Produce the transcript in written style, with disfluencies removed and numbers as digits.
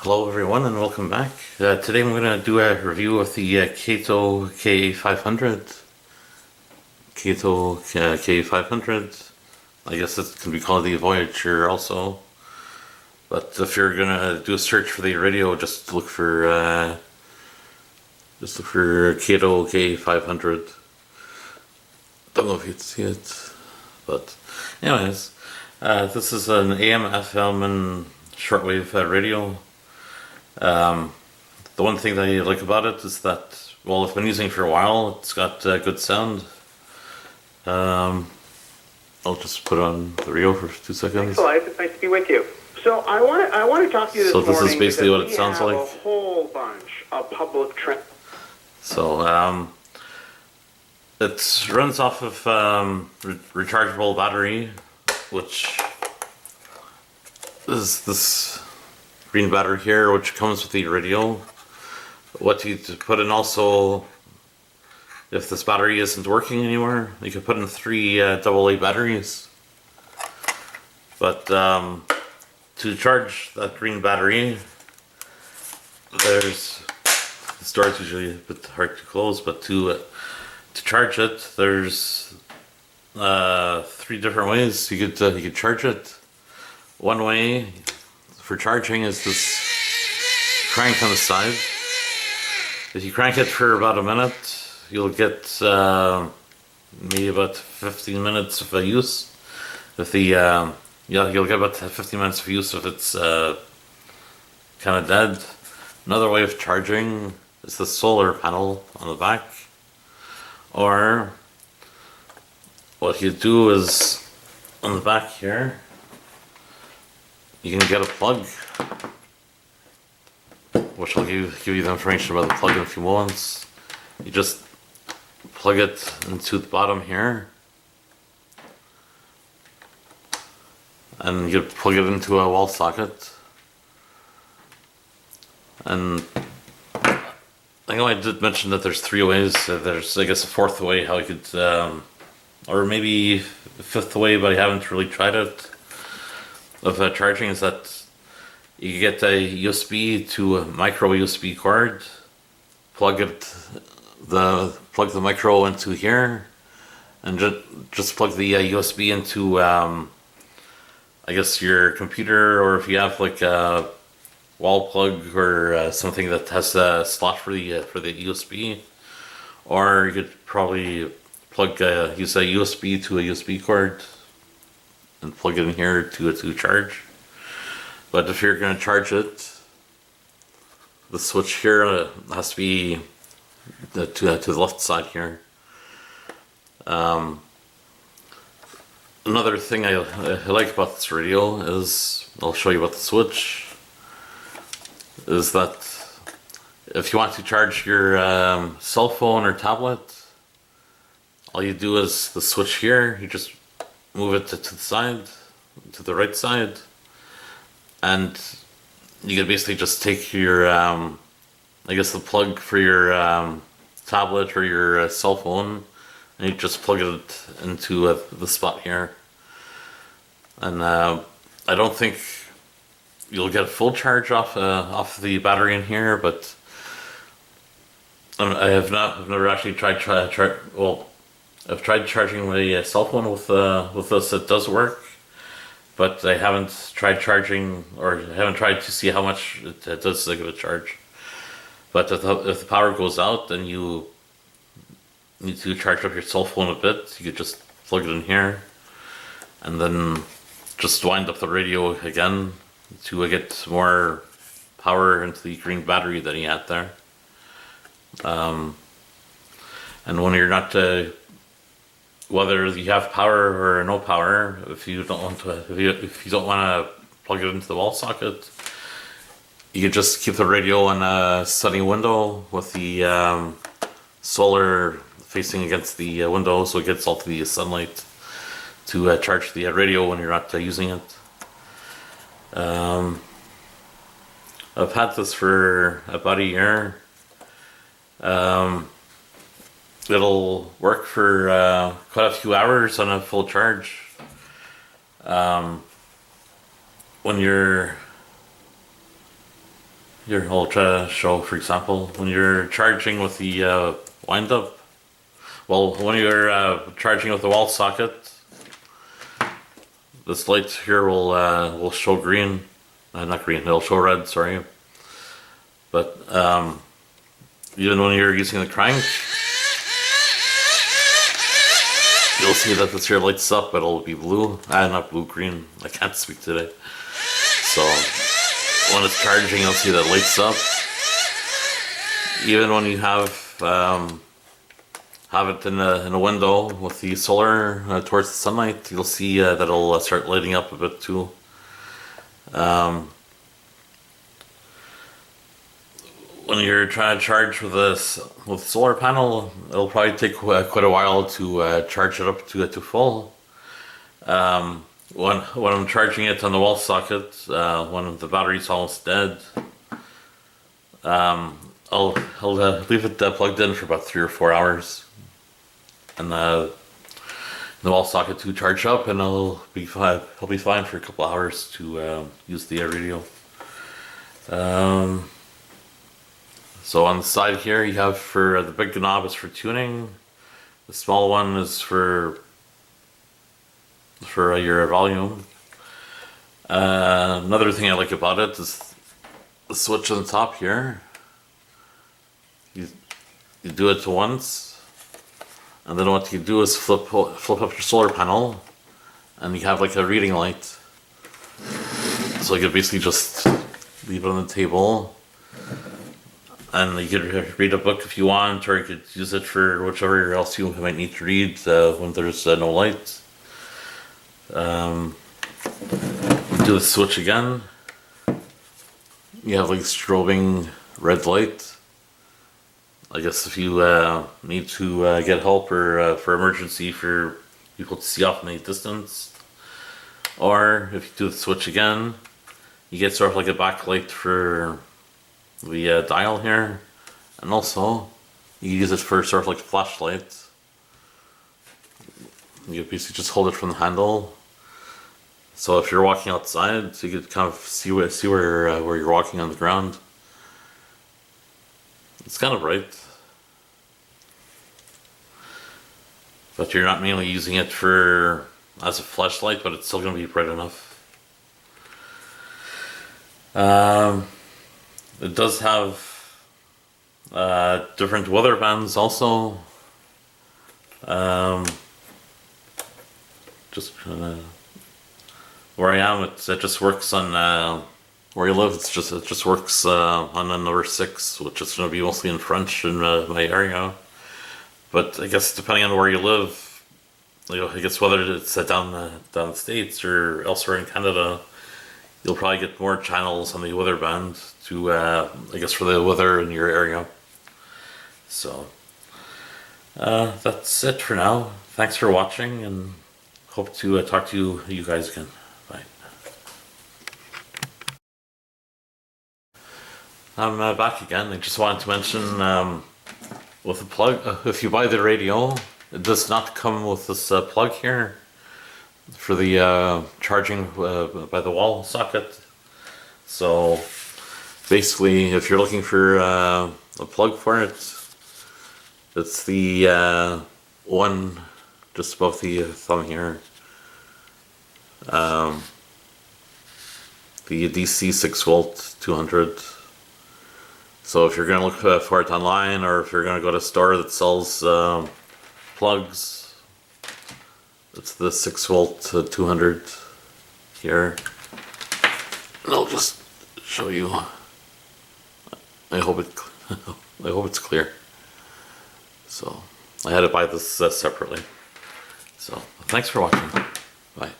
Hello everyone and welcome back. Today I'm going to do a review of the Kaito KA500. Kaito KA500. I guess it can be called the Voyager also. But if you're going to do a search for the radio, just look for Kaito KA500. Don't know if you can see it, but anyways, this is an AM, FM, and shortwave radio. The one thing that I like about it is that, well, I've been using it for a while. It's got good sound. I'll just put on the radio for 2 seconds. Thanks, Elias. It's nice to be with you. So I want to talk to you this morning. So this is basically what it sounds like. We have a whole bunch of public trends. So it runs off of rechargeable battery, which is this green battery here, which comes with the radio. What you put in also, if this battery isn't working anymore, you can put in 3 AA batteries. But to charge that green battery, there's, the door is usually a bit hard to close, but to charge it, there's 3 different ways you could charge it. One way for charging is this crank on the side. If you crank it for about a minute, you'll get maybe about 15 minutes of use. If the you'll get about 15 minutes of use if it's kind of dead. Another way of charging is the solar panel on the back. Or what you do is on the back here, you can get a plug, which I'll give you the information about the plug in a few moments. You just plug it into the bottom here, and you plug it into a wall socket. And I know I did mention that there's 3 ways. There's, I guess, a 4th way how you could, or maybe a 5th way, but I haven't really tried it, of charging, is that you get a USB to a micro USB cord, plug the micro into here, and just plug the USB into I guess your computer, or if you have like a wall plug or something that has a slot for the USB, or you could probably use a USB to a USB cord and plug it in here to charge. But if you're going to charge it, the switch here has to be to the left side here. Another thing I like about this radio is, I'll show you about the switch, is that if you want to charge your cell phone or tablet, all you do is the switch here, you just move it to the side, to the right side, and you can basically just take your, I guess the plug for your tablet or your cell phone, and you just plug it into the spot here. And I don't think you'll get a full charge off the battery in here, but I've never actually tried I've tried charging my cell phone with this. It does work, but I haven't tried charging, or I haven't tried to see how much it does give a charge. But if the power goes out and you need to charge up your cell phone a bit, you could just plug it in here, and then just wind up the radio again to get more power into the green battery that you had there. And when you're not whether you have power or no power, if you don't want to plug it into the wall socket, you can just keep the radio in a sunny window with the solar facing against the window, so it gets all the sunlight to charge the radio when you're not using it. I've had this for about a year. It'll work for quite a few hours on a full charge. When you're Here, I'll try to show, for example, when you're charging with the wind up. Well, when you're charging with the wall socket, this light here will show green. Not green. It'll show red. Sorry. But even when you're using the crank, you'll see that this here lights up. It'll be blue. Not blue, green. I can't speak today. So when it's charging, you'll see that it lights up. Even when you have it in a window with the solar towards the sunlight, you'll see that it'll start lighting up a bit too. When you're trying to charge with with a solar panel, it'll probably take quite a while to charge it up to full. When I'm charging it on the wall socket, when the battery's almost dead, I'll leave it plugged in for about 3 or 4 hours, and the wall socket to charge up, and I'll be fine. I'll be fine for a couple hours to use the radio. So on the side here, you have for the big knob is for tuning. The small one is for your volume. Another thing I like about it is the switch on the top here. You do it once, and then what you do is flip up your solar panel, and you have like a reading light. So you could basically just leave it on the table, and you could read a book if you want, or you could use it for whichever else you might need to read when there's no light. Do the switch again. You have like strobing red light. I guess if you need to get help or for emergency for people to see off in the distance, or if you do the switch again, you get sort of like a backlight for the dial here, and also you use it for sort of like a flashlight. You basically just hold it from the handle. So if you're walking outside, so you could kind of see where you're walking on the ground. It's kind of bright, but you're not mainly using it as a flashlight, but it's still going to be bright enough. It does have different weather bands also. Just where I am, it just works on where you live. It just works on a number 6, which is going to be mostly in French in my area. But I guess depending on where you live, I guess whether it's down the States or elsewhere in Canada, you'll probably get more channels on the weather band to I guess for the weather in your area. So that's it for now. Thanks for watching, and hope to talk to you guys again. Bye. I'm back again. I just wanted to mention with the plug, if you buy the radio, it does not come with this plug here for the charging by the wall socket. So basically, if you're looking for a plug for it, it's the one just above the thumb here. The DC 6-volt 200. So if you're going to look for it online, or if you're going to go to a store that sells plugs, it's the 6-volt 200 here. And I'll just show you. I hope it's clear. So I had to buy this separately. So thanks for watching. Bye.